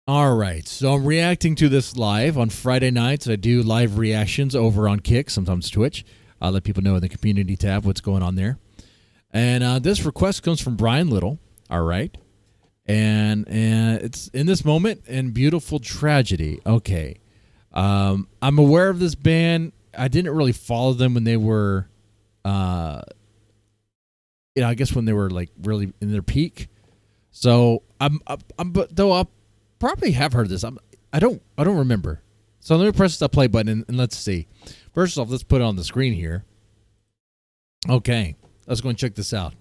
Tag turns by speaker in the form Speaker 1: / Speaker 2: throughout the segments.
Speaker 1: All right, so I'm reacting to this live on Friday nights. I do live reactions over on Kick, sometimes Twitch. I'll let people know in the community tab what's going on there. And this request comes from Brian Little. All right, and it's in this moment and beautiful tragedy. Okay, I'm aware of this band. I didn't really follow them when they were, I guess when they were like really in their peak. So but though I'll probably have heard this. I don't remember. So let me press the play button and let's see. First off, let's put it on the screen here. Okay, let's go and check this out.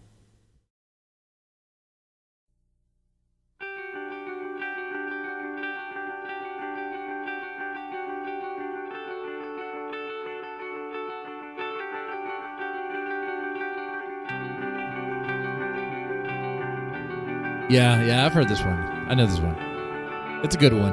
Speaker 1: Yeah, I've heard this one. I know this one. It's a good one.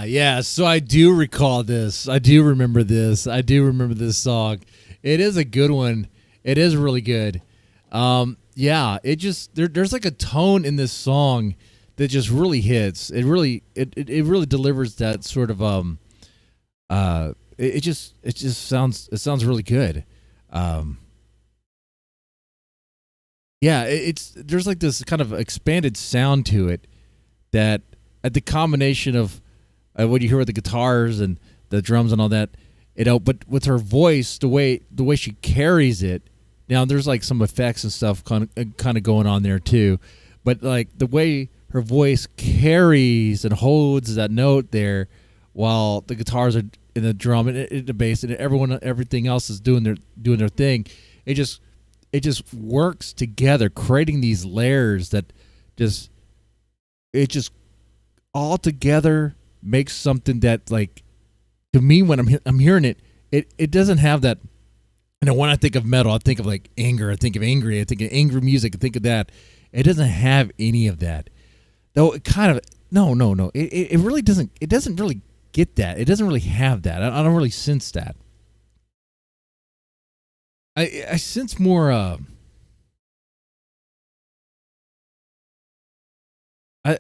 Speaker 1: Yeah. So I do recall this. I do remember this. I do remember this song. It is a good one. It is really good. Yeah. It just there's like a tone in this song that just really hits. It really delivers that sort of it sounds really good. Um, yeah, it's there's like this kind of expanded sound to it that at the combination of what you hear with the guitars and the drums and all that, but with her voice, the way she carries it. Now there's like some effects and stuff kind of going on there too, but like the way her voice carries and holds that note there, while the guitars are in the drum and the bass and everything else is doing their thing. It just works together, creating these layers that just all together makes something that, like, to me when I'm hearing it doesn't have that. When I think of metal, I think of like anger. I think of angry. I think of angry music. I think of that. It doesn't have any of that, though. It kind of no. It really doesn't. It doesn't really get that. It doesn't really have that. I don't really sense that. I sense more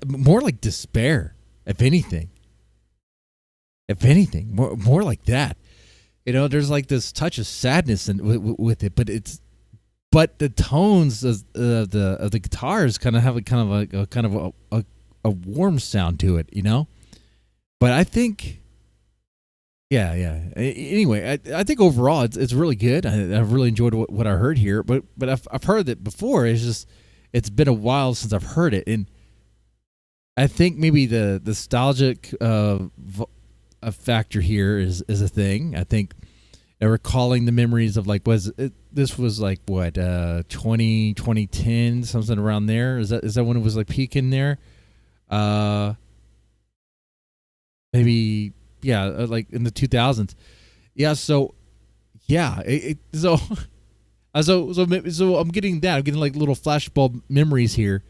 Speaker 1: more like despair, if anything. If anything, more like that. There's like this touch of sadness with it, but the tones of the guitars kind of have a warm sound to it, But I think, yeah. Anyway, I think overall it's really good. I've really enjoyed what I heard here, but I've heard it before. It's been a while since I've heard it, and I think maybe the nostalgic a factor here is a thing. I think recalling the memories of like this was like what 2010, something around there. Is that when it was like peaking there? Maybe like in the 2000s. Yeah, so yeah, so I'm getting that. I'm getting like little flashbulb memories here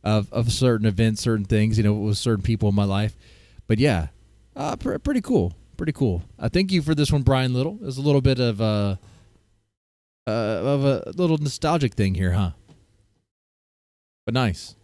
Speaker 1: of certain events, certain things, with certain people in my life. But yeah. Pretty cool. Pretty cool. Thank you for this one, Brian Little. There's a little bit of a little nostalgic thing here, huh? But nice.